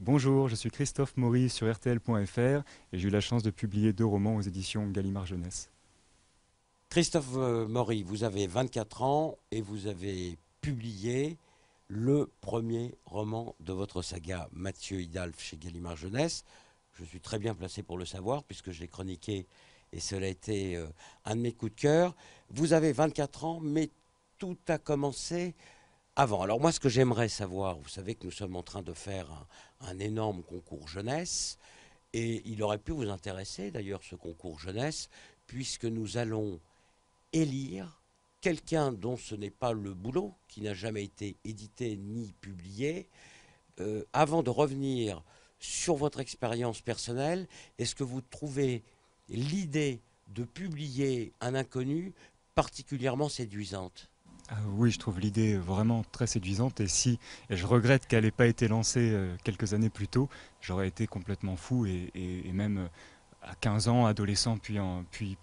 Bonjour, je suis Christophe Maury sur RTL.fr et j'ai eu la chance de publier 2 romans aux éditions Gallimard Jeunesse. Christophe Maury, vous avez 24 ans et vous avez publié le premier roman de votre saga Mathieu Hidalph chez Gallimard Jeunesse. Je suis très bien placé pour le savoir puisque je l'ai chroniqué et cela a été un de mes coups de cœur. Vous avez 24 ans, mais tout a commencé avant. Alors moi, ce que j'aimerais savoir, vous savez que nous sommes en train de faire un énorme concours jeunesse et il aurait pu vous intéresser d'ailleurs ce concours jeunesse puisque nous allons élire quelqu'un dont ce n'est pas le boulot, qui n'a jamais été édité ni publié. Avant de revenir sur votre expérience personnelle, est-ce que vous trouvez l'idée de publier un inconnu particulièrement séduisante? Ah oui, je trouve l'idée vraiment très séduisante et je regrette qu'elle n'ait pas été lancée quelques années plus tôt, j'aurais été complètement fou et même à 15 ans, adolescent puis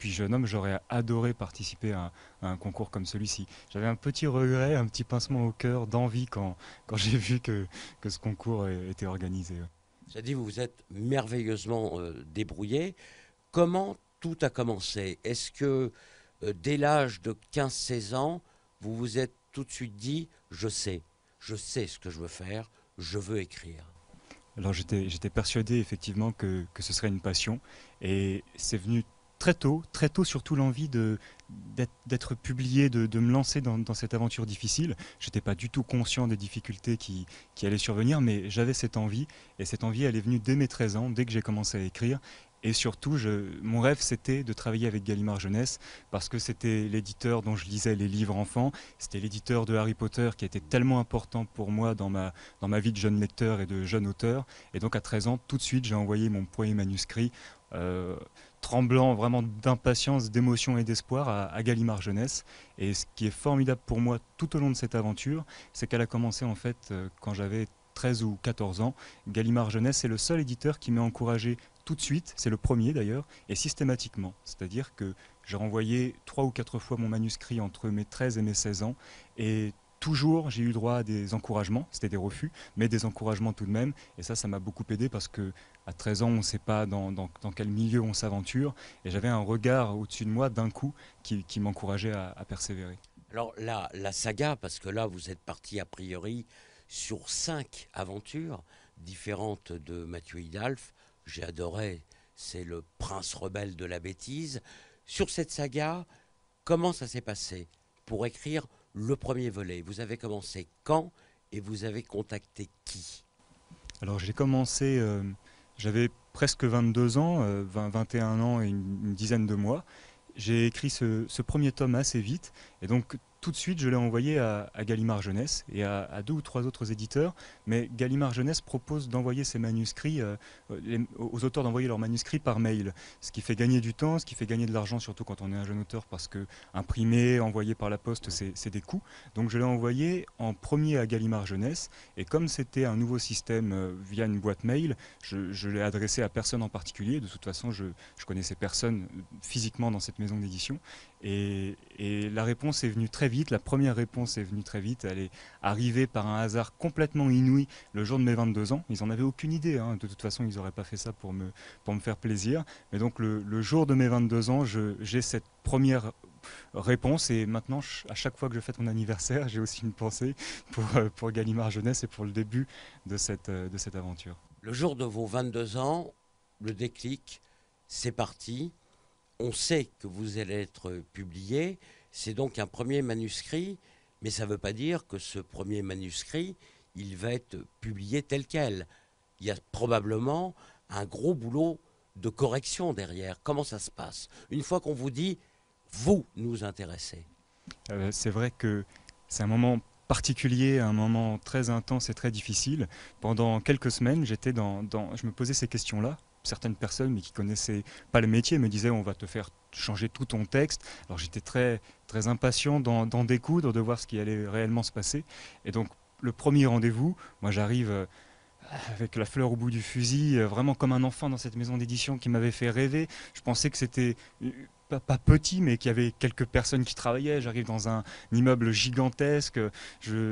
jeune homme, j'aurais adoré participer à un concours comme celui-ci. J'avais un petit regret, un petit pincement au cœur d'envie quand j'ai vu que ce concours était organisé. Ça dit, vous vous êtes merveilleusement débrouillé. Comment tout a commencé? Est-ce que dès l'âge de 15-16 ans, vous vous êtes tout de suite dit, je sais ce que je veux faire, je veux écrire? Alors j'étais persuadé effectivement que ce serait une passion et c'est venu très tôt surtout l'envie d'être publié, de me lancer dans cette aventure difficile. Je n'étais pas du tout conscient des difficultés qui allaient survenir, mais j'avais cette envie et cette envie elle est venue dès mes 13 ans, dès que j'ai commencé à écrire. Et surtout, mon rêve, c'était de travailler avec Gallimard Jeunesse, parce que c'était l'éditeur dont je lisais les livres enfants, c'était l'éditeur de Harry Potter qui était tellement important pour moi dans ma vie de jeune lecteur et de jeune auteur. Et donc à 13 ans, tout de suite, j'ai envoyé mon premier manuscrit, euh, tremblant vraiment d'impatience, d'émotion et d'espoir à Gallimard Jeunesse. Et ce qui est formidable pour moi tout au long de cette aventure, c'est qu'elle a commencé en fait quand j'avais 13 ou 14 ans. Gallimard Jeunesse est le seul éditeur qui m'a encouragé tout de suite, c'est le premier d'ailleurs, et systématiquement. C'est-à-dire que j'ai renvoyé 3 ou 4 fois mon manuscrit entre mes 13 et mes 16 ans, et toujours j'ai eu droit à des encouragements, c'était des refus, mais des encouragements tout de même, et ça m'a beaucoup aidé parce que à 13 ans on ne sait pas dans quel milieu on s'aventure, et j'avais un regard au-dessus de moi d'un coup qui m'encourageait à persévérer. Alors là, la saga, parce que là, vous êtes parti a priori sur 5 aventures différentes de Mathieu Hidalph. J'ai adoré, c'est le prince rebelle de la bêtise. Sur cette saga, comment ça s'est passé pour écrire le premier volet? Vous avez commencé quand et vous avez contacté qui? Alors j'ai commencé, j'avais presque 22 ans, 21 ans et une dizaine de mois. J'ai écrit ce premier tome assez vite et donc tout de suite je l'ai envoyé à Gallimard Jeunesse et à 2 ou 3 autres éditeurs. Mais Gallimard Jeunesse propose d'envoyer ses manuscrits, aux auteurs d'envoyer leurs manuscrits par mail, ce qui fait gagner du temps, ce qui fait gagner de l'argent surtout quand on est un jeune auteur parce que imprimer, envoyer par la poste c'est des coûts. Donc je l'ai envoyé en premier à Gallimard Jeunesse et comme c'était un nouveau système via une boîte mail, je l'ai adressé à personne en particulier. De toute façon je connaissais personne physiquement dans cette maison d'édition. Et la réponse est venue très vite, la première réponse est venue très vite, elle est arrivée par un hasard complètement inouï le jour de mes 22 ans. Ils n'en avaient aucune idée, hein. De toute façon ils n'auraient pas fait ça pour me faire plaisir. Mais donc le jour de mes 22 ans, j'ai cette première réponse et maintenant à chaque fois que je fête mon anniversaire, j'ai aussi une pensée pour Gallimard Jeunesse et pour le début de cette aventure. Le jour de vos 22 ans, le déclic, c'est parti. On sait que vous allez être publié. C'est donc un premier manuscrit, mais ça ne veut pas dire que ce premier manuscrit, il va être publié tel quel. Il y a probablement un gros boulot de correction derrière. Comment ça se passe? Une fois qu'on vous dit, vous nous intéressez. C'est vrai que c'est un moment particulier, un moment très intense et très difficile. Pendant quelques semaines, je me posais ces questions-là. Certaines personnes, mais qui connaissaient pas le métier, me disaient on va te faire changer tout ton texte. Alors j'étais très impatient d'en découdre, de voir ce qui allait réellement se passer. Et donc le premier rendez-vous, moi j'arrive avec la fleur au bout du fusil, vraiment comme un enfant dans cette maison d'édition qui m'avait fait rêver. Je pensais que c'était pas petit, mais qu'il y avait quelques personnes qui travaillaient. J'arrive dans un immeuble gigantesque,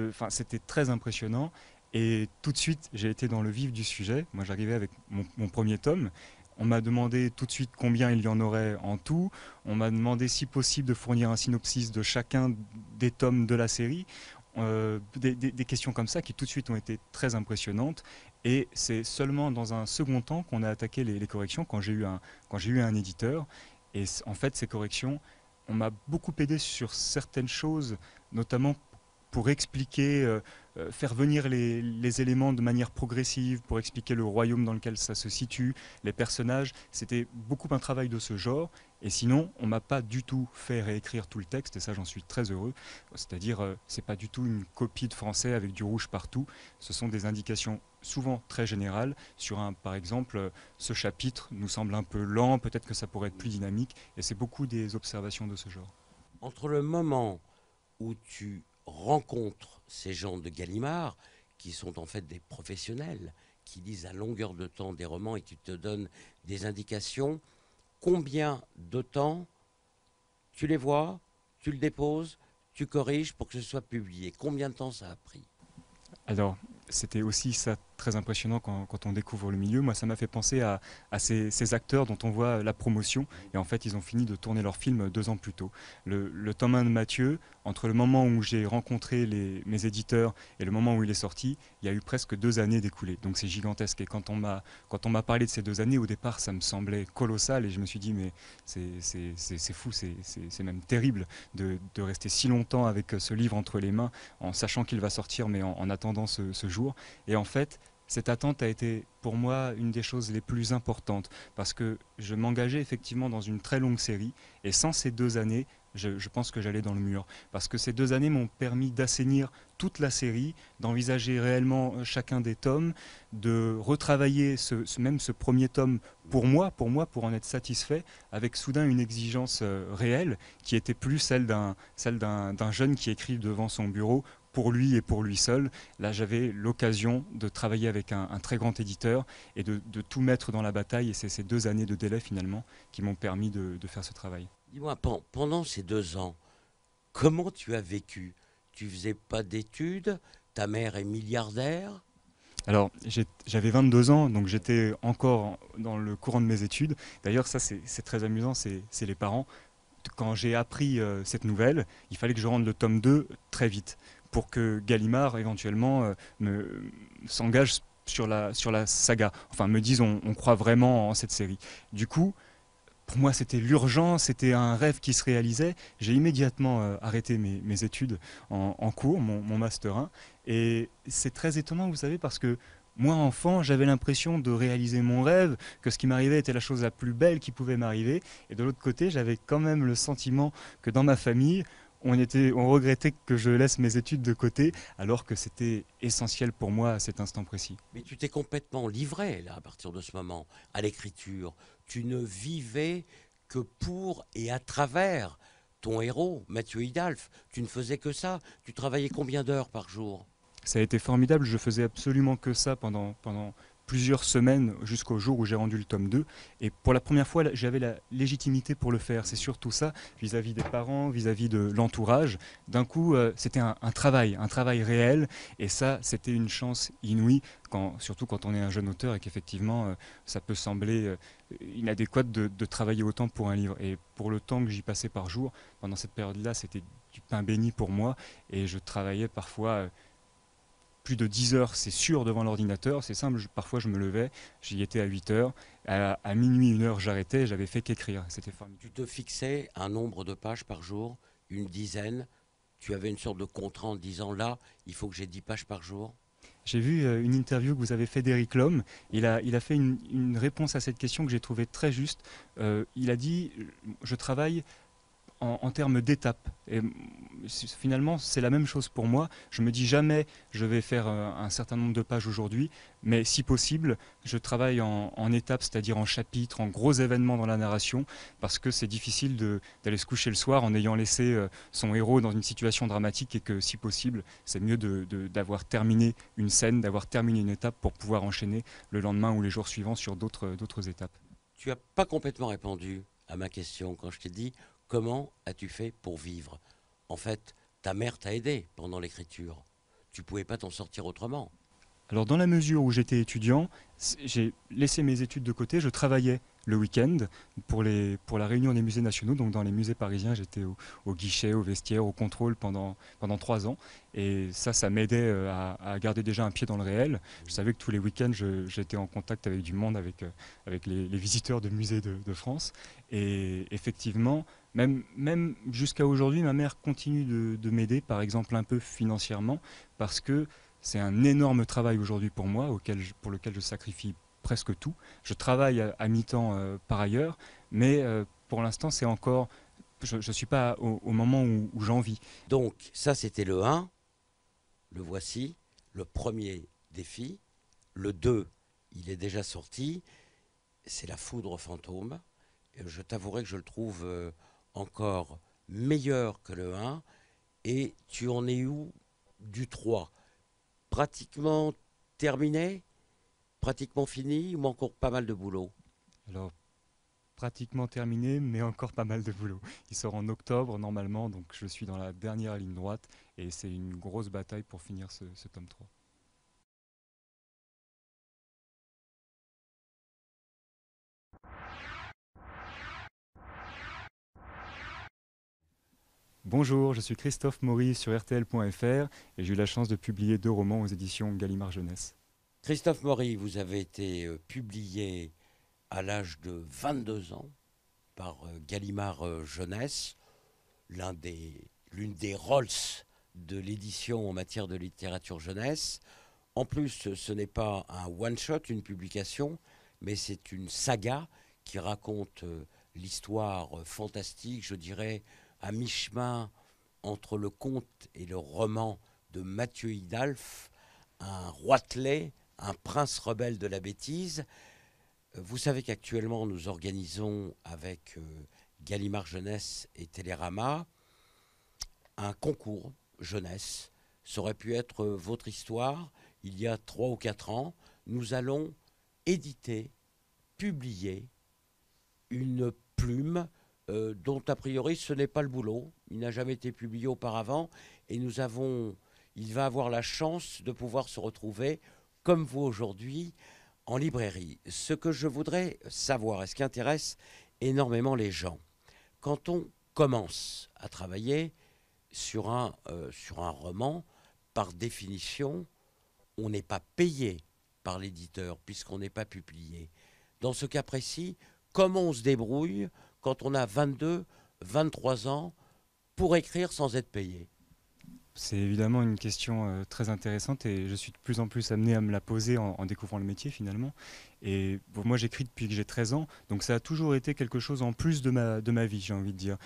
enfin, c'était très impressionnant. Et tout de suite, j'ai été dans le vif du sujet. Moi, j'arrivais avec mon premier tome. On m'a demandé tout de suite combien il y en aurait en tout. On m'a demandé si possible de fournir un synopsis de chacun des tomes de la série. Des questions comme ça qui tout de suite ont été très impressionnantes. Et c'est seulement dans un second temps qu'on a attaqué les corrections quand j'ai eu un éditeur. Et en fait, ces corrections, on m'a beaucoup aidé sur certaines choses, notamment pour expliquer, faire venir les éléments de manière progressive, pour expliquer le royaume dans lequel ça se situe, les personnages. C'était beaucoup un travail de ce genre. Et sinon, on m'a pas du tout fait réécrire tout le texte, et ça j'en suis très heureux. C'est-à-dire, c'est pas du tout une copie de français avec du rouge partout. Ce sont des indications souvent très générales sur par exemple, ce chapitre nous semble un peu lent, peut-être que ça pourrait être plus dynamique, et c'est beaucoup des observations de ce genre. Entre le moment où tu rencontres ces gens de Gallimard, qui sont en fait des professionnels, qui lisent à longueur de temps des romans et qui te donnent des indications, combien de temps tu les vois, tu le déposes, tu corriges pour que ce soit publié? Combien de temps ça a pris? Alors, c'était aussi ça très impressionnant quand on découvre le milieu. Moi, ça m'a fait penser à ces acteurs dont on voit la promotion. Et en fait, ils ont fini de tourner leur film 2 ans plus tôt. Le tome 1 de Mathieu, entre le moment où j'ai rencontré mes éditeurs et le moment où il est sorti, il y a eu presque 2 années d'écoulées. Donc c'est gigantesque. Et quand on m'a parlé de ces 2 années, au départ, ça me semblait colossal. Et je me suis dit, mais c'est fou, c'est même terrible de rester si longtemps avec ce livre entre les mains, en sachant qu'il va sortir, mais en attendant ce jour. Et en fait, cette attente a été pour moi une des choses les plus importantes parce que je m'engageais effectivement dans une très longue série et sans ces 2 années, je pense que j'allais dans le mur. Parce que ces 2 années m'ont permis d'assainir toute la série, d'envisager réellement chacun des tomes, de retravailler même ce premier tome pour en être satisfait, avec soudain une exigence réelle qui était plus celle d'un jeune qui écrit devant son bureau pour lui et pour lui seul. Là, j'avais l'occasion de travailler avec un très grand éditeur et de tout mettre dans la bataille. Et c'est ces 2 années de délai finalement qui m'ont permis de faire ce travail. Dis-moi, pendant ces 2 ans, comment tu as vécu? Tu faisais pas d'études? Ta mère est milliardaire? Alors, j'avais 22 ans, donc j'étais encore dans le courant de mes études. D'ailleurs, ça, c'est très amusant, c'est les parents. Quand j'ai appris cette nouvelle, il fallait que je rende le tome 2 très vite pour que Gallimard, éventuellement, s'engage sur la saga. Enfin, me dise, on croit vraiment en cette série. Du coup, pour moi, c'était l'urgence, c'était un rêve qui se réalisait. J'ai immédiatement arrêté mes études en cours, mon Master 1. Et c'est très étonnant, vous savez, parce que moi, enfant, j'avais l'impression de réaliser mon rêve, que ce qui m'arrivait était la chose la plus belle qui pouvait m'arriver. Et de l'autre côté, j'avais quand même le sentiment que dans ma famille, on regrettait que je laisse mes études de côté, alors que c'était essentiel pour moi à cet instant précis. Mais tu t'es complètement livré, là, à partir de ce moment, à l'écriture. Tu ne vivais que pour et à travers ton héros, Mathieu Hidalf. Tu ne faisais que ça. Tu travaillais combien d'heures par jour? Ça a été formidable, je faisais absolument que ça pendant plusieurs semaines jusqu'au jour où j'ai rendu le tome 2. Et pour la première fois, j'avais la légitimité pour le faire. C'est surtout ça, vis-à-vis des parents, vis-à-vis de l'entourage. D'un coup, c'était un travail réel. Et ça, c'était une chance inouïe, surtout quand on est un jeune auteur et qu'effectivement, ça peut sembler inadéquat de travailler autant pour un livre. Et pour le temps que j'y passais par jour, pendant cette période-là, c'était du pain béni pour moi. Et je travaillais parfois plus de 10 heures, c'est sûr, devant l'ordinateur. C'est simple, parfois je me levais, j'y étais à 8 heures. À minuit, 1 heure, j'arrêtais, j'avais fait qu'écrire. C'était formidable. Tu te fixais un nombre de pages par jour, une dizaine. Tu avais une sorte de contrat en disant là, il faut que j'ai 10 pages par jour. J'ai vu une interview que vous avez fait d'Eric Lhomme. Il a fait une réponse à cette question que j'ai trouvée très juste. Il a dit, je travaille en termes d'étapes. Et finalement, c'est la même chose pour moi. Je me dis jamais je vais faire un certain nombre de pages aujourd'hui, mais si possible, je travaille en étapes, c'est-à-dire en chapitres, en gros événements dans la narration, parce que c'est difficile d'aller se coucher le soir en ayant laissé son héros dans une situation dramatique et que si possible, c'est mieux d'avoir terminé une scène, d'avoir terminé une étape pour pouvoir enchaîner le lendemain ou les jours suivants sur d'autres étapes. Tu n'as pas complètement répondu à ma question quand je t'ai dit comment as-tu fait pour vivre? En fait, ta mère t'a aidé pendant l'écriture. Tu pouvais pas t'en sortir autrement. Alors dans la mesure où j'étais étudiant, j'ai laissé mes études de côté, je travaillais le week-end pour la réunion des musées nationaux. Donc dans les musées parisiens, j'étais au guichet, au vestiaire, au contrôle pendant 3 ans. Et ça m'aidait à garder déjà un pied dans le réel. Je savais que tous les week-ends, j'étais en contact avec du monde, avec les visiteurs de musées de France. Et effectivement, même jusqu'à aujourd'hui, ma mère continue de m'aider, par exemple un peu financièrement, parce que c'est un énorme travail aujourd'hui pour moi, pour lequel je sacrifie presque tout. Je travaille à mi-temps par ailleurs, mais pour l'instant, je ne suis pas au moment où j'en vis. Donc ça c'était le 1, le voici, le premier défi. Le 2, il est déjà sorti, c'est la foudre fantôme. Et je t'avouerai que je le trouve encore meilleur que le 1. Et tu en es où du 3? Pratiquement terminé? Pratiquement fini ou encore pas mal de boulot? Alors, pratiquement terminé, mais encore pas mal de boulot. Il sort en octobre normalement, donc je suis dans la dernière ligne droite, et c'est une grosse bataille pour finir ce tome 3. Bonjour, je suis Christophe Maury sur RTL.fr et j'ai eu la chance de publier 2 romans aux éditions Gallimard Jeunesse. Christophe Maury, vous avez été publié à l'âge de 22 ans par Gallimard Jeunesse, l'une des Rolls de l'édition en matière de littérature jeunesse. En plus, ce n'est pas un one-shot, une publication, mais c'est une saga qui raconte l'histoire fantastique, je dirais, à mi-chemin entre le conte et le roman de Mathieu Hidalph, un roitelet, un prince rebelle de la bêtise. Vous savez qu'actuellement, nous organisons avec Gallimard Jeunesse et Télérama un concours jeunesse. Ça aurait pu être votre histoire il y a 3 ou 4 ans. Nous allons éditer, publier une plume dont a priori ce n'est pas le boulot. Il n'a jamais été publié auparavant et il va avoir la chance de pouvoir se retrouver comme vous aujourd'hui en librairie. Ce que je voudrais savoir, et ce qui intéresse énormément les gens, quand on commence à travailler sur un roman, par définition, on n'est pas payé par l'éditeur puisqu'on n'est pas publié. Dans ce cas précis, comment on se débrouille quand on a 22, 23 ans pour écrire sans être payé? C'est évidemment une question très intéressante et je suis de plus en plus amené à me la poser en découvrant le métier finalement. Et bon, moi j'écris depuis que j'ai 13 ans, donc ça a toujours été quelque chose en plus de ma vie, j'ai envie de dire.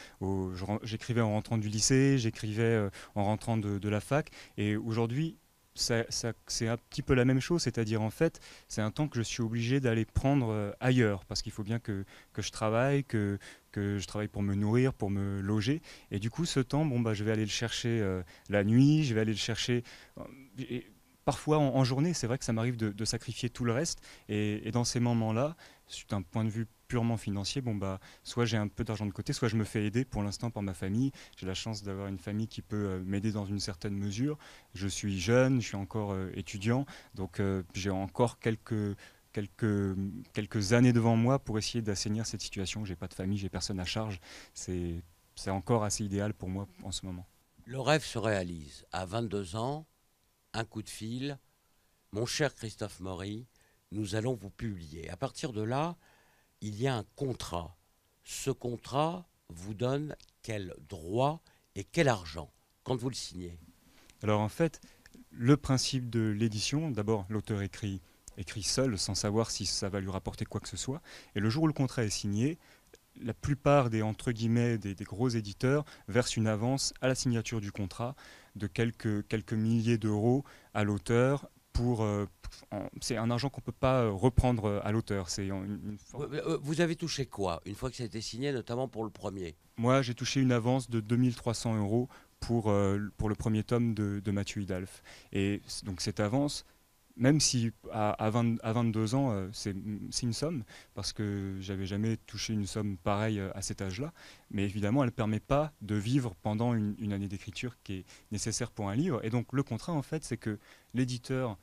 J'écrivais en rentrant du lycée, j'écrivais en rentrant de la fac, et aujourd'hui c'est un petit peu la même chose, c'est-à-dire en fait c'est un temps que je suis obligé d'aller prendre ailleurs, parce qu'il faut bien que je travaille, que je travaille pour me nourrir, pour me loger. Et du coup, ce temps, bon, bah, je vais aller le chercher la nuit, je vais aller le chercher et parfois en journée. C'est vrai que ça m'arrive de sacrifier tout le reste. Et dans ces moments-là, d'un point de vue purement financier, bon, bah, soit j'ai un peu d'argent de côté, soit je me fais aider pour l'instant par ma famille. J'ai la chance d'avoir une famille qui peut m'aider dans une certaine mesure. Je suis jeune, je suis encore étudiant, donc j'ai encore quelques années devant moi pour essayer d'assainir cette situation. J'ai pas de famille, j'ai personne à charge. C'est, c'est encore assez idéal pour moi en ce moment. Le rêve se réalise. À 22 ans, un coup de fil. Mon cher Christophe Maury, nous allons vous publier. À partir de là, il y a un contrat. Ce contrat vous donne quel droit et quel argent quand vous le signez? Alors en fait, le principe de l'édition, d'abord l'auteur écrit seul sans savoir si ça va lui rapporter quoi que ce soit. Et le jour où le contrat est signé, la plupart des entre guillemets des gros éditeurs versent une avance à la signature du contrat de quelques milliers d'euros à l'auteur c'est un argent qu'on ne peut pas reprendre à l'auteur. Vous avez touché quoi une fois que ça a été signé, notamment pour le premier? Moi, j'ai touché une avance de 2300 euros pour le premier tome de Mathieu Hidalph. Et donc cette avance, même si à 22 ans, c'est une somme, parce que j'avais jamais touché une somme pareille à cet âge-là, mais évidemment, elle ne permet pas de vivre pendant une année d'écriture qui est nécessaire pour un livre. Et donc le contrat, en fait, c'est que l'éditeur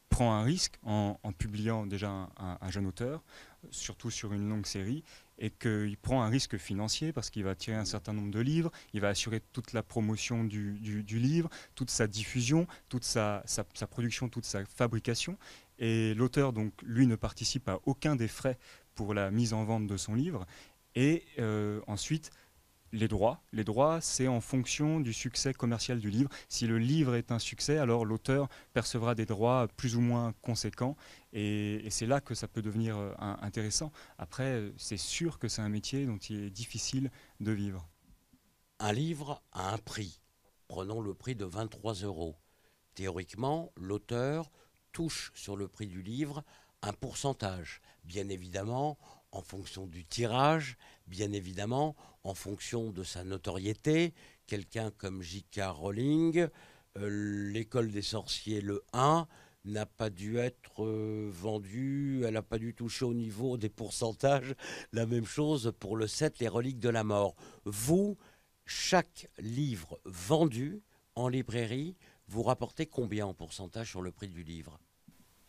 prend un risque en publiant déjà un jeune auteur, surtout sur une longue série, et qu'il prend un risque financier parce qu'il va tirer un certain nombre de livres, il va assurer toute la promotion du livre, toute sa diffusion, toute sa production, toute sa fabrication. Et l'auteur, donc, lui, ne participe à aucun des frais pour la mise en vente de son livre. Et ensuite, les droits, c'est en fonction du succès commercial du livre. Si le livre est un succès, alors l'auteur percevra des droits plus ou moins conséquents. Et c'est là que ça peut devenir intéressant. Après, c'est sûr que c'est un métier dont il est difficile de vivre. Un livre a un prix. Prenons le prix de 23 euros. Théoriquement, l'auteur touche sur le prix du livre un pourcentage. Bien évidemment, en fonction du tirage, bien évidemment, en fonction de sa notoriété. Quelqu'un comme J.K. Rowling, L'école des sorciers, le 1, n'a pas dû être vendu, elle n'a pas dû toucher au niveau des pourcentages. La même chose pour le 7, Les reliques de la mort. Vous, chaque livre vendu en librairie, vous rapportez combien en pourcentage sur le prix du livre?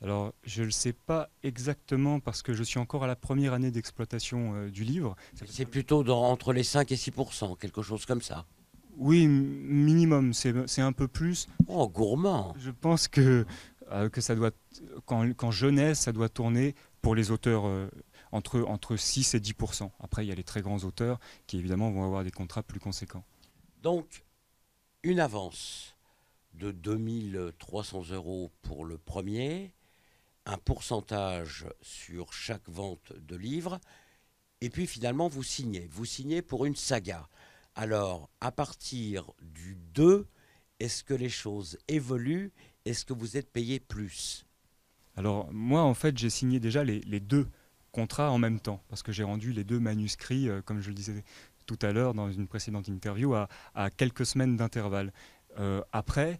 Alors, je ne le sais pas exactement parce que je suis encore à la première année d'exploitation du livre. C'est plutôt entre les 5 et 6%, quelque chose comme ça. Oui, minimum, c'est un peu plus. Oh, gourmand! Je pense que ça doit, quand jeunesse, ça doit tourner pour les auteurs entre 6 et 10%. Après, il y a les très grands auteurs qui, évidemment, vont avoir des contrats plus conséquents. Donc, une avance de 2300 euros pour le premier, un pourcentage sur chaque vente de livres, et puis finalement vous signez. Vous signez pour une saga. Alors, à partir du 2, est-ce que les choses évoluent? Est-ce que vous êtes payé plus? Alors, moi, en fait, j'ai signé déjà les deux contrats en même temps parce que j'ai rendu les deux manuscrits, comme je le disais tout à l'heure dans une précédente interview, à quelques semaines d'intervalle. Après,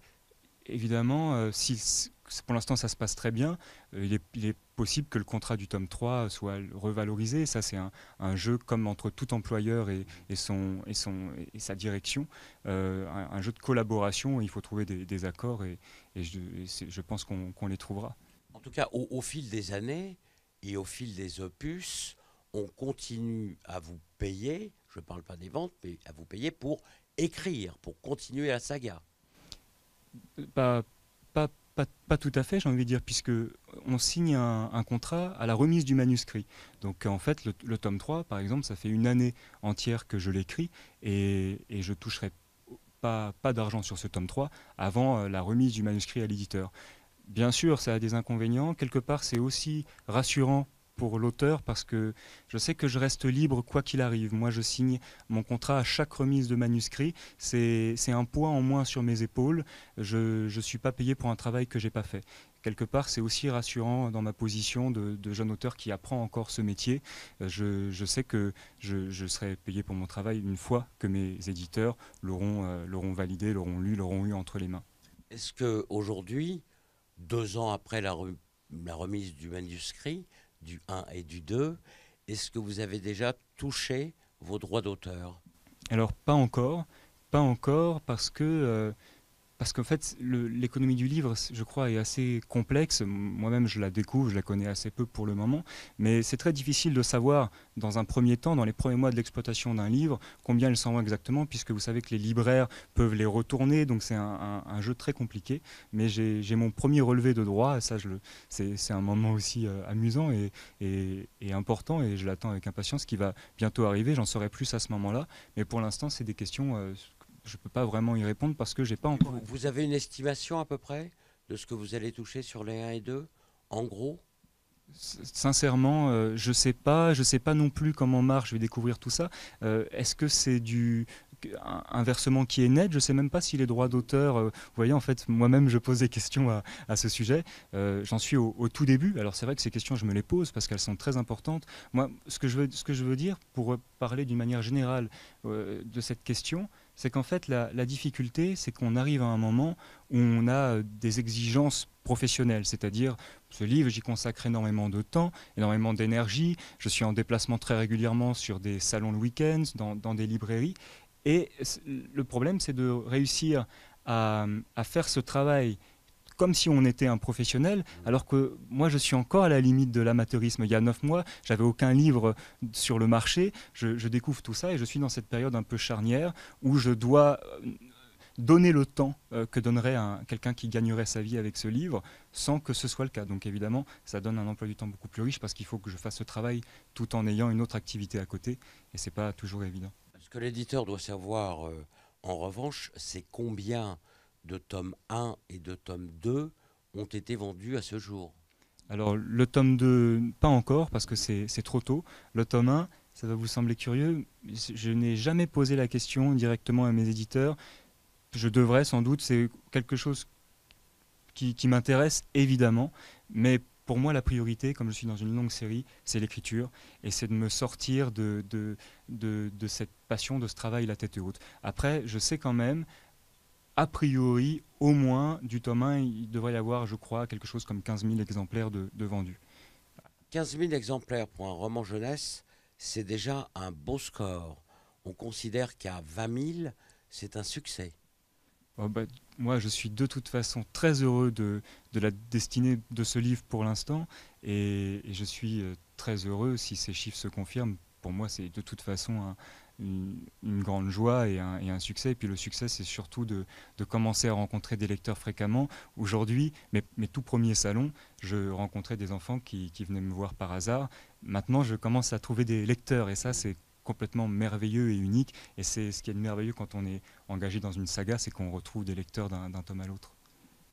évidemment, si pour l'instant ça se passe très bien, il est possible que le contrat du tome 3 soit revalorisé. Ça, c'est un jeu comme entre tout employeur et sa direction, un jeu de collaboration. Il faut trouver des accords et je pense qu'on les trouvera. En tout cas, au fil des années et au fil des opus, on continue à vous payer, je ne parle pas des ventes, mais à vous payer pour écrire, pour continuer la saga. Pas, pas tout à fait, j'ai envie de dire, puisque on signe un contrat à la remise du manuscrit. Donc en fait, le tome 3, par exemple, ça fait une année entière que je l'écris et je toucherai pas d'argent sur ce tome 3 avant la remise du manuscrit à l'éditeur. Bien sûr, ça a des inconvénients. Quelque part, c'est aussi rassurant pour l'auteur parce que je sais que je reste libre quoi qu'il arrive. Moi, je signe mon contrat à chaque remise de manuscrit. C'est un poids en moins sur mes épaules. Je ne suis pas payé pour un travail que j'ai pas fait. Quelque part, c'est aussi rassurant dans ma position de jeune auteur qui apprend encore ce métier. Je sais que je serai payé pour mon travail une fois que mes éditeurs l'auront validé, l'auront lu, l'auront eu entre les mains. Est-ce qu'aujourd'hui, 2 ans après la remise du manuscrit, du 1 et du 2, est-ce que vous avez déjà touché vos droits d'auteur? Alors pas encore parce qu'en fait l'économie du livre, je crois, est assez complexe. Moi-même je la découvre, je la connais assez peu pour le moment, mais c'est très difficile de savoir dans un premier temps, dans les premiers mois de l'exploitation d'un livre, combien il s'en vend exactement, puisque vous savez que les libraires peuvent les retourner, donc c'est un jeu très compliqué. Mais j'ai mon premier relevé de droit, et ça c'est un moment aussi amusant et important, et je l'attends avec impatience, qui va bientôt arriver. J'en saurai plus à ce moment-là, mais pour l'instant c'est des questions je ne peux pas vraiment y répondre parce que j'ai pas encore. Vous avez une estimation à peu près de ce que vous allez toucher sur les 1 et 2, en gros? Sincèrement, je sais pas non plus comment marche. Je vais découvrir tout ça. Est-ce que c'est un versement qui est net? Je sais même pas si les droits d'auteur. Vous voyez, en fait, moi-même, je pose des questions à ce sujet. J'en suis au tout début. Alors c'est vrai que ces questions, je me les pose parce qu'elles sont très importantes. Moi, ce que je veux dire, pour parler d'une manière générale de cette question, c'est qu'en fait, la difficulté, c'est qu'on arrive à un moment où on a des exigences professionnelles, c'est-à-dire ce livre, j'y consacre énormément de temps, énormément d'énergie, je suis en déplacement très régulièrement sur des salons le week-end, dans des librairies, et le problème, c'est de réussir à faire ce travail comme si on était un professionnel, alors que moi je suis encore à la limite de l'amateurisme. Il y a 9 mois, j'avais aucun livre sur le marché, je découvre tout ça et je suis dans cette période un peu charnière où je dois donner le temps que donnerait quelqu'un qui gagnerait sa vie avec ce livre sans que ce soit le cas. Donc évidemment, ça donne un emploi du temps beaucoup plus riche parce qu'il faut que je fasse ce travail tout en ayant une autre activité à côté et c'est pas toujours évident. Ce que l'éditeur doit savoir, en revanche, c'est combien de tomes 1 et de tomes 2 ont été vendus à ce jour. Alors le tome 2, pas encore parce que c'est trop tôt. Le tome 1, ça va vous sembler curieux, je n'ai jamais posé la question directement à mes éditeurs. Je devrais sans doute, c'est quelque chose qui m'intéresse évidemment, mais pour moi la priorité, comme je suis dans une longue série, c'est l'écriture et c'est de me sortir de cette passion, de ce travail la tête haute. Après, je sais quand même, a priori, au moins du tome 1, il devrait y avoir, je crois, quelque chose comme 15 000 exemplaires de vendus. 15 000 exemplaires pour un roman jeunesse, c'est déjà un beau score. On considère qu'à 20 000, c'est un succès. Oh bah, moi, je suis de toute façon très heureux de la destinée de ce livre pour l'instant et je suis très heureux si ces chiffres se confirment. Pour moi, c'est de toute façon une grande joie et un succès. Et puis le succès, c'est surtout de commencer à rencontrer des lecteurs fréquemment. Aujourd'hui, mes tout premiers salons, je rencontrais des enfants qui venaient me voir par hasard. Maintenant, je commence à trouver des lecteurs et ça, c'est complètement merveilleux et unique. Et c'est ce qui est merveilleux quand on est engagé dans une saga, c'est qu'on retrouve des lecteurs d'un tome à l'autre.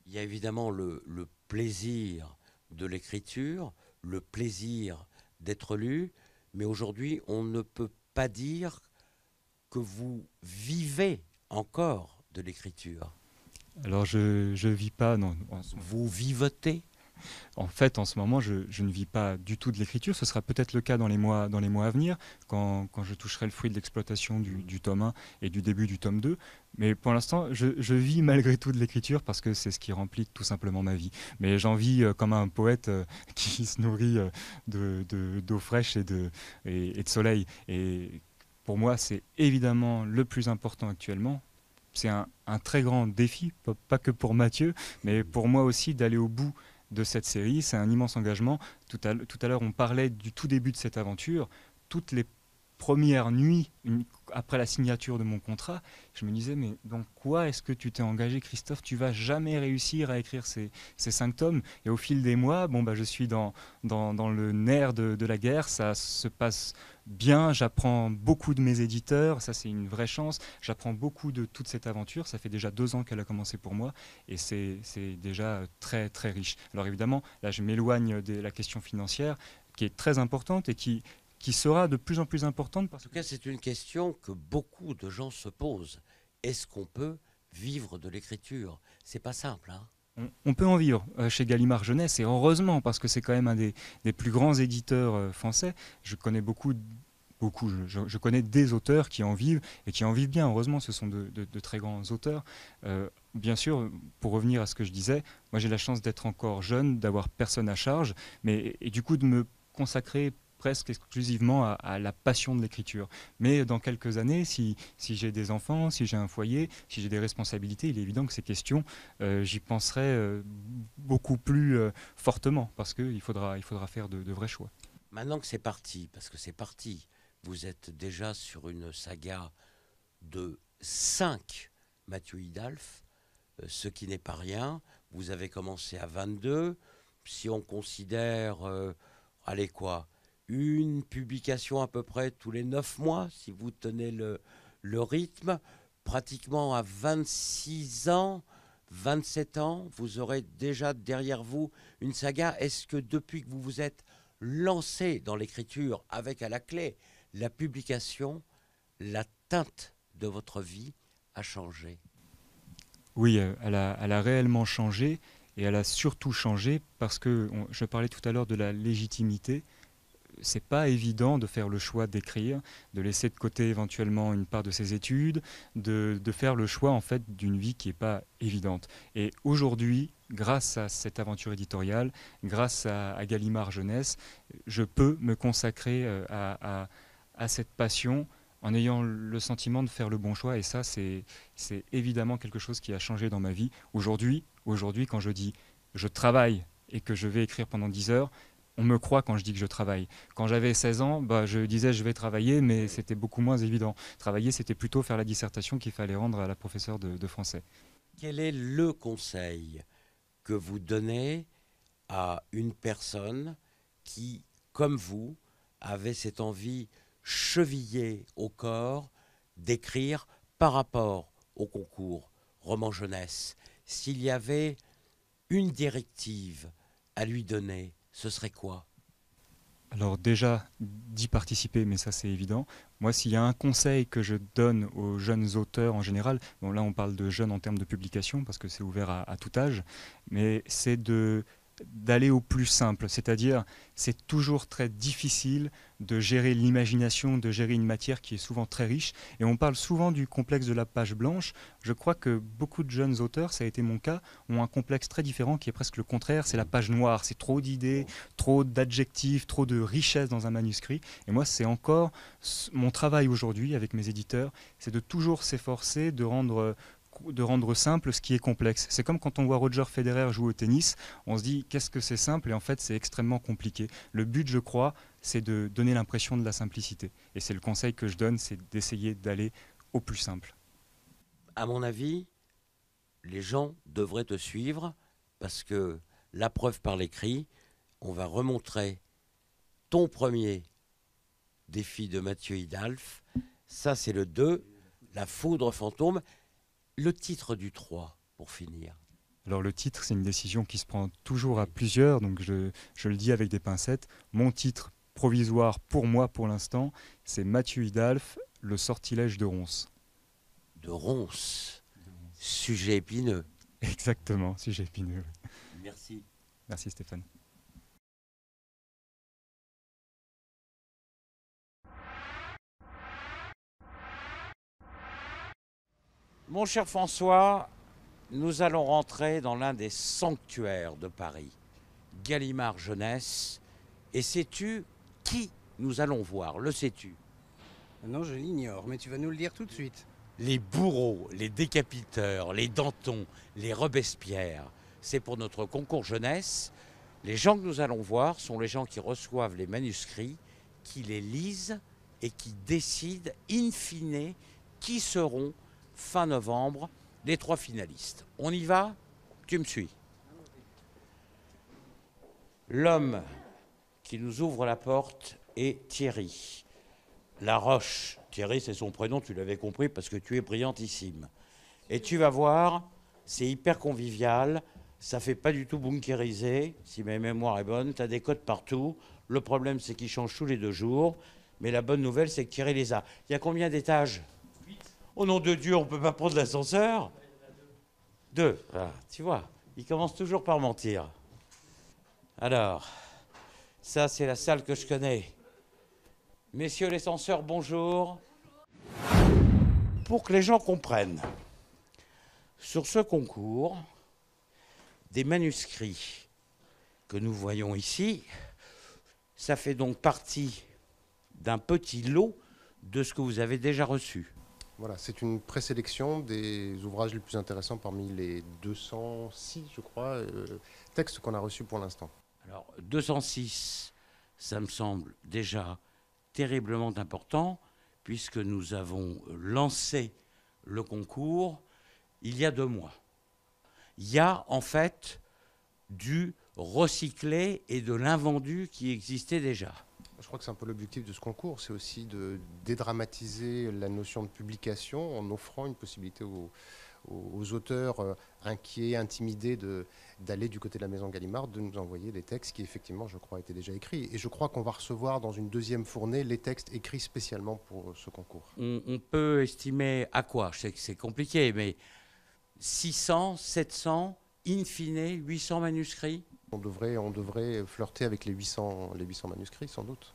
Il y a évidemment le plaisir de l'écriture, le plaisir d'être lu, mais aujourd'hui, on ne peut pas dire que vous vivez encore de l'écriture. Alors je vis pas, non, Vous vivotez. en fait en ce moment je ne vis pas du tout de l'écriture, ce sera peut-être le cas dans les mois à venir, quand je toucherai le fruit de l'exploitation du tome 1 et du début du tome 2, mais pour l'instant je vis malgré tout de l'écriture parce que c'est ce qui remplit tout simplement ma vie. Mais j'en vis comme un poète qui se nourrit d'eau fraîche et de soleil. Et pour moi c'est évidemment le plus important actuellement. C'est un très grand défi, pas que pour Mathieu, mais pour moi aussi d'aller au bout de cette série. C'est un immense engagement. Tout à l'heure, on parlait du tout début de cette aventure. Toutes les premières nuits, après la signature de mon contrat, je me disais, mais dans quoi est-ce que tu t'es engagé, Christophe? Tu vas jamais réussir à écrire ces 5 tomes. Et au fil des mois, bon, bah, je suis dans le nerf de la guerre. Ça se passe bien. J'apprends beaucoup de mes éditeurs. Ça, c'est une vraie chance. J'apprends beaucoup de toute cette aventure. Ça fait déjà 2 ans qu'elle a commencé pour moi. Et c'est déjà très, très riche. Alors évidemment, là, je m'éloigne de la question financière qui est très importante et qui sera de plus en plus importante. En tout cas, c'est une question que beaucoup de gens se posent. Est-ce qu'on peut vivre de l'écriture? C'est pas simple, hein? On peut en vivre chez Gallimard Jeunesse, et heureusement, parce que c'est quand même un des plus grands éditeurs français. Je connais je connais des auteurs qui en vivent, et qui en vivent bien, heureusement, ce sont de très grands auteurs. Bien sûr, pour revenir à ce que je disais, moi j'ai la chance d'être encore jeune, d'avoir personne à charge, et du coup de me consacrer presque exclusivement à la passion de l'écriture. Mais dans quelques années, si j'ai des enfants, si j'ai un foyer, si j'ai des responsabilités, il est évident que ces questions, j'y penserai beaucoup plus fortement, parce qu'il faudra faire de vrais choix. Maintenant que c'est parti, parce que c'est parti, vous êtes déjà sur une saga de 5 Mathieu Hidalf, ce qui n'est pas rien. Vous avez commencé à 22. Si on considère, allez quoi, une publication à peu près tous les 9 mois, si vous tenez le rythme, pratiquement à 26 ans, 27 ans, vous aurez déjà derrière vous une saga. Est-ce que depuis que vous vous êtes lancé dans l'écriture avec à la clé la publication, la teinte de votre vie a changé? Oui, elle a réellement changé, et elle a surtout changé parce que je parlais tout à l'heure de la légitimité. C'est pas évident de faire le choix d'écrire, de laisser de côté éventuellement une part de ses études, de faire le choix en fait d'une vie qui n'est pas évidente. Et aujourd'hui, grâce à cette aventure éditoriale, grâce à Gallimard Jeunesse, je peux me consacrer à cette passion en ayant le sentiment de faire le bon choix. Et ça, c'est évidemment quelque chose qui a changé dans ma vie. Aujourd'hui, quand je dis je travaille et que je vais écrire pendant 10 heures, on me croit quand je dis que je travaille. Quand j'avais 16 ans, bah, je disais je vais travailler, mais c'était beaucoup moins évident. Travailler, c'était plutôt faire la dissertation qu'il fallait rendre à la professeure de français. Quel est le conseil que vous donnez à une personne qui, comme vous, avait cette envie chevillée au corps d'écrire par rapport au concours roman jeunesse? S'il y avait une directive à lui donner, ce serait quoi? Alors déjà, d'y participer, mais ça c'est évident. Moi, s'il y a un conseil que je donne aux jeunes auteurs en général, bon là on parle de jeunes en termes de publication parce que c'est ouvert à tout âge, mais c'est d'aller au plus simple, c'est-à-dire c'est toujours très difficile de gérer l'imagination, de gérer une matière qui est souvent très riche, et on parle souvent du complexe de la page blanche. Je crois que beaucoup de jeunes auteurs, ça a été mon cas, ont un complexe très différent qui est presque le contraire, c'est la page noire, c'est trop d'idées, trop d'adjectifs, trop de richesse dans un manuscrit, et moi c'est encore mon travail aujourd'hui avec mes éditeurs, c'est de toujours s'efforcer de rendre simple ce qui est complexe. C'est comme quand on voit Roger Federer jouer au tennis, on se dit qu'est-ce que c'est simple, et en fait c'est extrêmement compliqué. Le but, je crois, c'est de donner l'impression de la simplicité. Et c'est le conseil que je donne, c'est d'essayer d'aller au plus simple. À mon avis, les gens devraient te suivre parce que la preuve par l'écrit, on va remontrer ton premier défi de Mathieu Hidalf. Ça, c'est le 2, La foudre fantôme. Le titre du 3, pour finir. Alors le titre, c'est une décision qui se prend toujours à plusieurs, donc je le dis avec des pincettes. Mon titre provisoire pour moi pour l'instant, c'est Mathieu Hidalf, Le sortilège de Ronce. De Ronce, sujet épineux. Exactement, sujet épineux. Merci. Merci Stéphane. Mon cher François, nous allons rentrer dans l'un des sanctuaires de Paris, Gallimard Jeunesse. Et sais-tu qui nous allons voir? Le sais-tu? Non, je l'ignore, mais tu vas nous le dire tout de suite. Les bourreaux, les décapiteurs, les Danton, les Robespierre. C'est pour notre concours jeunesse. Les gens que nous allons voir sont les gens qui reçoivent les manuscrits, qui les lisent et qui décident in fine qui seront, fin novembre, les 3 finalistes. On y va? Tu me suis. L'homme qui nous ouvre la porte est Thierry Laroche. Thierry, c'est son prénom, tu l'avais compris, parce que tu es brillantissime. Et tu vas voir, c'est hyper convivial, ça fait pas du tout bunkérisé, si ma mémoire est bonne, tu as des codes partout. Le problème, c'est qu'ils changent tous les 2 jours. Mais la bonne nouvelle, c'est que Thierry les a. Il y a combien d'étages? 8. Au nom de Dieu, on ne peut pas prendre l'ascenseur? 2. Ah, tu vois, il commence toujours par mentir. Alors, ça, c'est la salle que je connais. Messieurs les censeurs, bonjour. Pour que les gens comprennent, sur ce concours, des manuscrits que nous voyons ici, ça fait donc partie d'un petit lot de ce que vous avez déjà reçu. Voilà, c'est une présélection des ouvrages les plus intéressants parmi les 206, je crois, textes qu'on a reçus pour l'instant. Alors, 206, ça me semble déjà terriblement important, puisque nous avons lancé le concours il y a 2 mois. Il y a en fait du recyclé et de l'invendu qui existait déjà. Je crois que c'est un peu l'objectif de ce concours, c'est aussi de dédramatiser la notion de publication en offrant une possibilité aux auteurs inquiets, intimidés d'aller du côté de la maison Gallimard, de nous envoyer des textes qui effectivement, je crois, étaient déjà écrits. Et je crois qu'on va recevoir dans une 2e fournée les textes écrits spécialement pour ce concours. On peut estimer à quoi? Je sais que c'est compliqué, mais 600, 700, in fine, 800 manuscrits? On devrait flirter avec les 800 manuscrits, sans doute.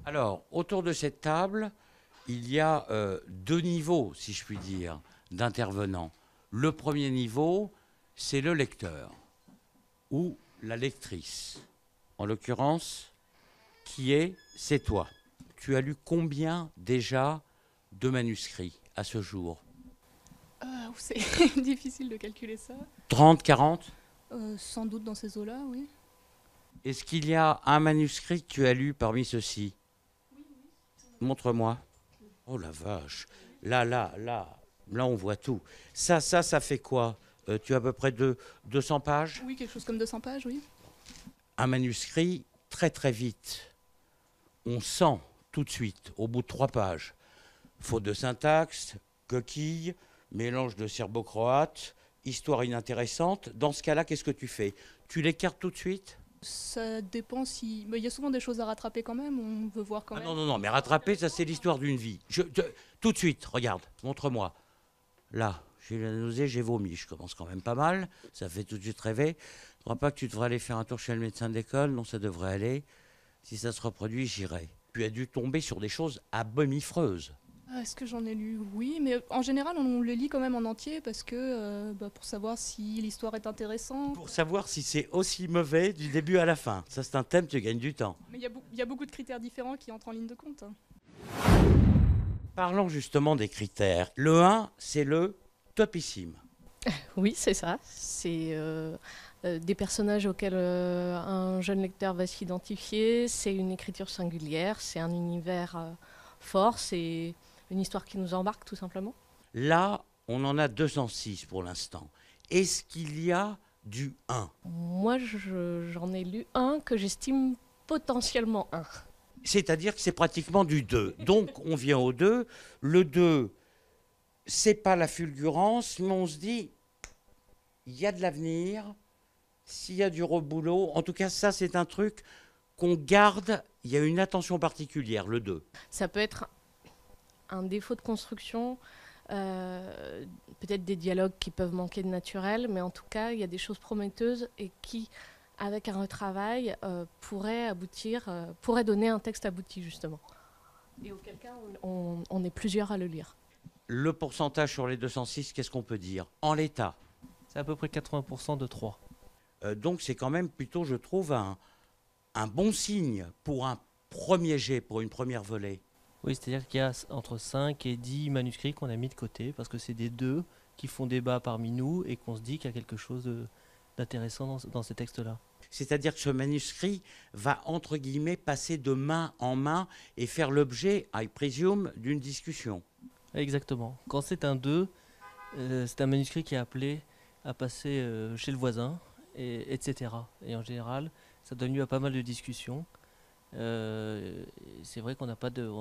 Alors, autour de cette table, il y a 2 niveaux, si je puis dire, d'intervenants. Le premier niveau, c'est le lecteur ou la lectrice. En l'occurrence, c'est toi. tu as lu combien déjà de manuscrits à ce jour? C'est difficile de calculer ça. 30, 40? Sans doute dans ces eaux-là, oui. Est-ce qu'il y a un manuscrit que tu as lu parmi ceux-ci? Montre-moi. Oh la vache. Là, on voit tout. Ça fait quoi? Tu as à peu près 200 pages? Oui, quelque chose comme 200 pages, oui. Un manuscrit, très très vite. On sent tout de suite, au bout de 3 pages, faute de syntaxe, coquille, mélange de serbo-croate, histoire inintéressante. Dans ce cas-là, qu'est-ce que tu fais? Tu l'écartes tout de suite? Ça dépend si... Mais il y a souvent des choses à rattraper quand même, on veut voir quand même. Non, mais rattraper, ça c'est l'histoire d'une vie. Tout de suite, regarde, montre-moi. Là, j'ai la nausée, j'ai vomi, je commence quand même pas mal, ça fait tout de suite rêver. Je crois pas que tu devrais aller faire un tour chez le médecin d'école, non, ça devrait aller. Si ça se reproduit, j'irai. Tu as dû tomber sur des choses abomineuses. Est-ce que j'en ai lu? Oui, mais en général, on le lit quand même en entier parce que pour savoir si l'histoire est intéressante. Pour savoir si c'est aussi mauvais du début à la fin. Ça, c'est un thème, tu gagnes du temps. Mais il y a beaucoup de critères différents qui entrent en ligne de compte. Parlons justement des critères. Le 1, c'est le topissime. Oui, c'est ça. C'est des personnages auxquels un jeune lecteur va s'identifier. C'est une écriture singulière, c'est un univers fort, c'est une histoire qui nous embarque tout simplement. Là, on en a 206 pour l'instant. Est-ce qu'il y a du 1? Moi, j'en ai lu un que j'estime potentiellement 1. C'est-à-dire que c'est pratiquement du 2. Donc, on vient au 2. Le 2, c'est pas la fulgurance, mais on se dit, il y a de l'avenir, s'il y a du reboulot. En tout cas, ça, c'est un truc qu'on garde. Il y a une attention particulière, le 2. Ça peut être un défaut de construction, peut-être des dialogues qui peuvent manquer de naturel, mais en tout cas, il y a des choses prometteuses et qui, avec un retravail, pourraient aboutir, pourraient donner un texte abouti, justement. Et auquel cas, on est plusieurs à le lire. Le pourcentage sur les 206, qu'est-ce qu'on peut dire? En l'état. C'est à peu près 80% de 3. Donc, c'est quand même plutôt, je trouve, un bon signe pour un premier jet, pour une première volée. Oui, c'est-à-dire qu'il y a entre 5 et 10 manuscrits qu'on a mis de côté, parce que c'est des 2 qui font débat parmi nous et qu'on se dit qu'il y a quelque chose d'intéressant dans ces textes-là. C'est-à-dire que ce manuscrit va, entre guillemets, passer de main en main et faire l'objet, I presume, d'une discussion. Exactement. Quand c'est un 2, c'est un manuscrit qui est appelé à passer chez le voisin, etc. Et en général, ça donne lieu à pas mal de discussions. C'est vrai qu'on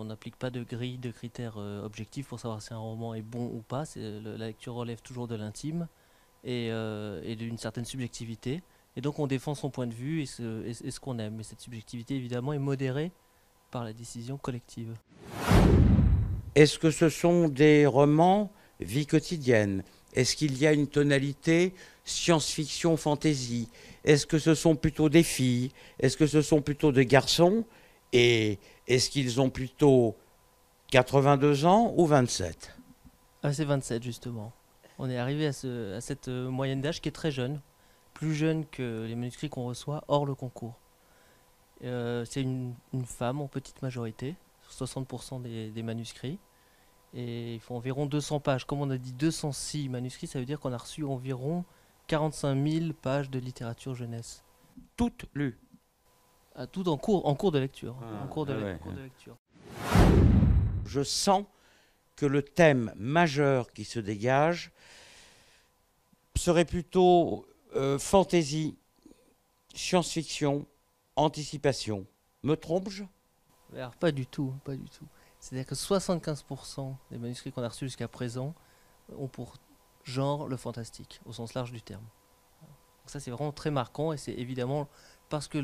n'applique pas de grille de critères objectifs pour savoir si un roman est bon ou pas. La lecture relève toujours de l'intime et d'une certaine subjectivité. Et donc on défend son point de vue et ce qu'on aime. Mais cette subjectivité, évidemment, est modérée par la décision collective. Est-ce que ce sont des romans vie quotidienne? Est-ce qu'il y a une tonalité science-fiction, fantasy? Est-ce que ce sont plutôt des filles? Est-ce que ce sont plutôt des garçons? Et est-ce qu'ils ont plutôt 82 ans ou 27? C'est 27 justement. On est arrivé à cette moyenne d'âge qui est très jeune, plus jeune que les manuscrits qu'on reçoit hors le concours. C'est une femme en petite majorité, 60% des manuscrits. Et il faut environ 200 pages. Comme on a dit 206 manuscrits, ça veut dire qu'on a reçu environ 45 000 pages de littérature jeunesse. Toutes lues. Tout en cours de lecture. cours de lecture. Je sens que le thème majeur qui se dégage serait plutôt fantaisie, science-fiction, anticipation. Me trompe-je? Alors, pas du tout, pas du tout. C'est-à-dire que 75% des manuscrits qu'on a reçus jusqu'à présent ont pour genre le fantastique, au sens large du terme. Donc ça, c'est vraiment très marquant et c'est évidemment parce que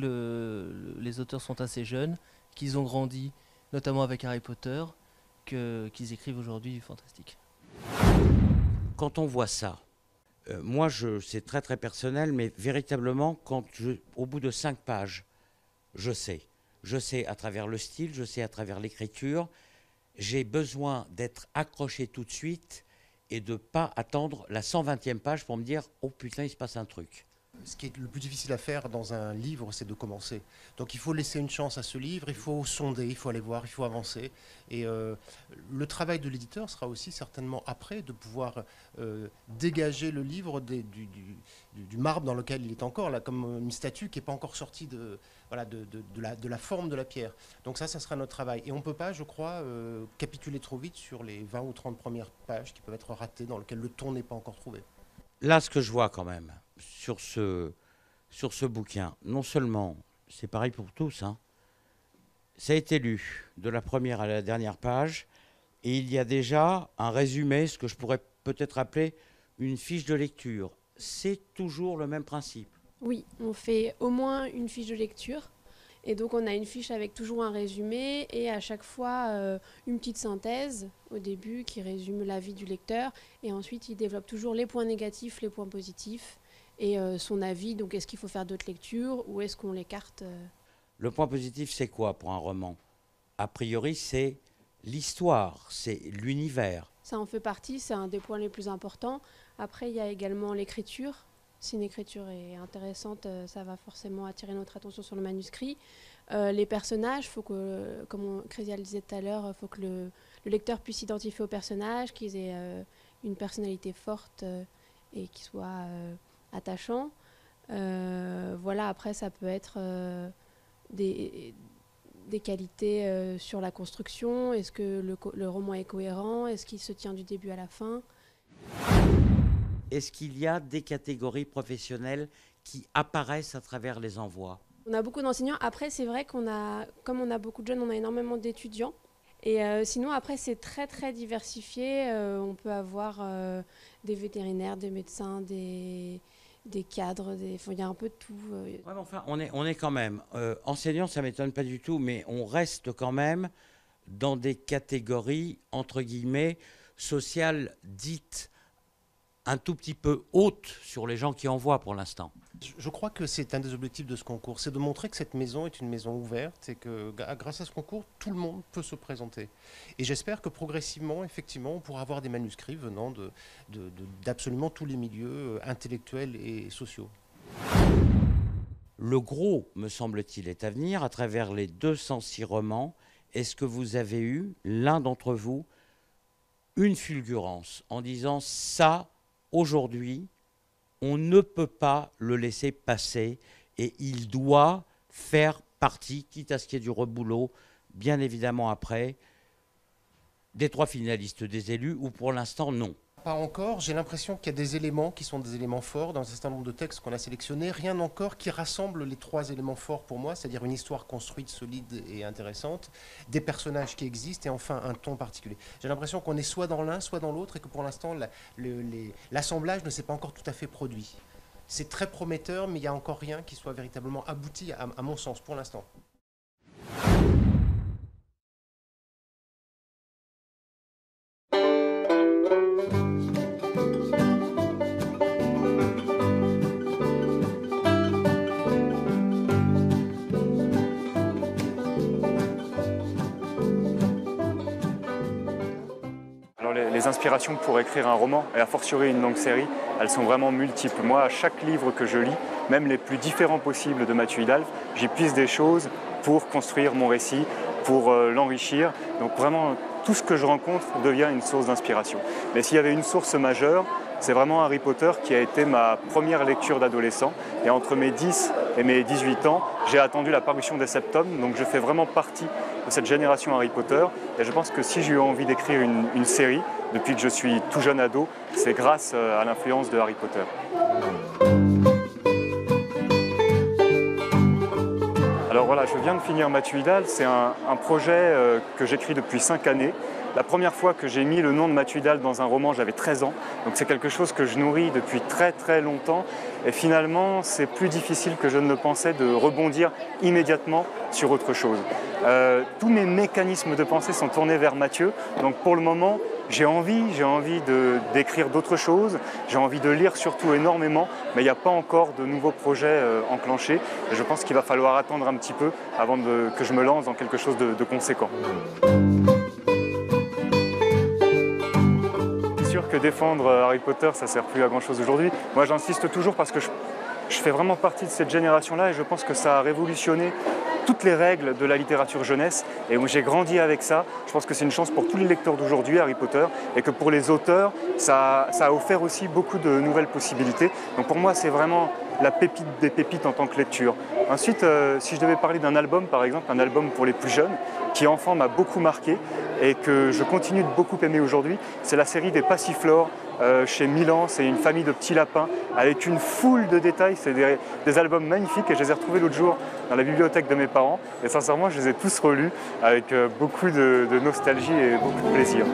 les auteurs sont assez jeunes, qu'ils ont grandi, notamment avec Harry Potter, qu'ils écrivent aujourd'hui du fantastique. Quand on voit ça, moi, c'est très très personnel, mais véritablement, au bout de 5 pages, je sais à travers le style, je sais à travers l'écriture, j'ai besoin d'être accroché tout de suite et de ne pas attendre la 120e page pour me dire « Oh putain, il se passe un truc ». ce qui est le plus difficile à faire dans un livre, c'est de commencer. Donc il faut laisser une chance à ce livre, il faut sonder, il faut aller voir, il faut avancer. Et le travail de l'éditeur sera aussi certainement après de pouvoir dégager le livre du marbre dans lequel il est encore, là, comme une statue qui n'est pas encore sortie de la forme de la pierre. Donc ça sera notre travail. Et on ne peut pas, je crois, capituler trop vite sur les 20 ou 30 premières pages qui peuvent être ratées, dans lesquelles le ton n'est pas encore trouvé. Là, ce que je vois quand même sur ce bouquin, non seulement, c'est pareil pour tous, hein, ça a été lu de la première à la dernière page, et il y a déjà un résumé, ce que je pourrais peut-être appeler une fiche de lecture. C'est toujours le même principe. Oui, on fait au moins une fiche de lecture. Et donc on a une fiche avec toujours un résumé et à chaque fois une petite synthèse au début qui résume l'avis du lecteur. Et ensuite il développe toujours les points négatifs, les points positifs et son avis. Donc est-ce qu'il faut faire d'autres lectures ou est-ce qu'on l'écarte Le point positif, c'est quoi pour un roman? A priori, c'est l'histoire, c'est l'univers. Ça en fait partie, c'est un des points les plus importants. Après il y a également l'écriture. Si une écriture est intéressante, ça va forcément attirer notre attention sur le manuscrit. Les personnages, faut que, comme Chrysia le disait tout à l'heure, il faut que le lecteur puisse s'identifier aux personnages, qu'ils aient une personnalité forte et qu'ils soient attachants. Voilà, après, ça peut être des qualités sur la construction. Est-ce que le roman est cohérent? Est-ce qu'il se tient du début à la fin? Est-ce qu'il y a des catégories professionnelles qui apparaissent à travers les envois? On a beaucoup d'enseignants. Après, c'est vrai comme on a beaucoup de jeunes, on a énormément d'étudiants. Et sinon, après, c'est très, très diversifié. On peut avoir des vétérinaires, des médecins, des cadres, il y a un peu de tout. Ouais, mais enfin, on est quand même, enseignant, ça ne m'étonne pas du tout, mais on reste quand même dans des catégories, entre guillemets, sociales dites un tout petit peu haute sur les gens qui envoient pour l'instant. Je crois que c'est un des objectifs de ce concours, c'est de montrer que cette maison est une maison ouverte et que grâce à ce concours, tout le monde peut se présenter. Et j'espère que progressivement, effectivement, on pourra avoir des manuscrits venant d'absolument tous les milieux intellectuels et sociaux. Le gros, me semble-t-il, est à venir à travers les 206 romans. Est-ce que vous avez eu, l'un d'entre vous, une fulgurance en disant ça, aujourd'hui, on ne peut pas le laisser passer et il doit faire partie, quitte à ce qu'il y ait du reboulot, bien évidemment après, des 3 finalistes, des élus, ou pour l'instant, non? Pas encore, j'ai l'impression qu'il y a des éléments qui sont des éléments forts dans un certain nombre de textes qu'on a sélectionnés. Rien encore qui rassemble les 3 éléments forts pour moi, c'est-à-dire une histoire construite, solide et intéressante, des personnages qui existent et enfin un ton particulier. J'ai l'impression qu'on est soit dans l'un, soit dans l'autre et que pour l'instant, l'assemblage ne s'est pas encore tout à fait produit. C'est très prometteur, mais il n'y a encore rien qui soit véritablement abouti à mon sens pour l'instant. Les inspirations pour écrire un roman, et a fortiori une longue série, elles sont vraiment multiples. Moi, à chaque livre que je lis, même les plus différents possibles de Mathieu Hidalgo, j'y puise des choses pour construire mon récit, pour l'enrichir. Donc vraiment, tout ce que je rencontre devient une source d'inspiration. Mais s'il y avait une source majeure, c'est vraiment Harry Potter qui a été ma première lecture d'adolescent. Et entre mes 10 et mes 18 ans, j'ai attendu la parution des 7 tomes. Donc je fais vraiment partie de cette génération Harry Potter. Et je pense que si j'ai eu envie d'écrire une série, depuis que je suis tout jeune ado, c'est grâce à l'influence de Harry Potter. Alors voilà, je viens de finir Mathieu Hidalgo. C'est un projet que j'écris depuis 5 années. La première fois que j'ai mis le nom de Mathieu Hidalgo dans un roman, j'avais 13 ans. Donc c'est quelque chose que je nourris depuis très très longtemps. Et finalement, c'est plus difficile que je ne le pensais de rebondir immédiatement sur autre chose. Tous mes mécanismes de pensée sont tournés vers Mathieu. Donc pour le moment, j'ai envie d'écrire d'autres choses. J'ai envie de lire surtout énormément. Mais il n'y a pas encore de nouveaux projets enclenchés. Et je pense qu'il va falloir attendre un petit peu avant que je me lance dans quelque chose de conséquent. C'est sûr que défendre Harry Potter, ça ne sert plus à grand chose aujourd'hui. Moi, j'insiste toujours parce que je fais vraiment partie de cette génération-là et je pense que ça a révolutionné toutes les règles de la littérature jeunesse et j'ai grandi avec ça. Je pense que c'est une chance pour tous les lecteurs d'aujourd'hui, Harry Potter, et que pour les auteurs, ça a offert aussi beaucoup de nouvelles possibilités. Donc pour moi, c'est vraiment la pépite des pépites en tant que lecture. Ensuite, si je devais parler d'un album, par exemple, un album pour les plus jeunes, qui enfant m'a beaucoup marqué et que je continue de beaucoup aimer aujourd'hui, c'est la série des Passiflores chez Milan. C'est une famille de petits lapins avec une foule de détails. C'est des albums magnifiques et je les ai retrouvés l'autre jour dans la bibliothèque de mes parents. Et sincèrement, je les ai tous relus avec beaucoup de nostalgie et beaucoup de plaisir.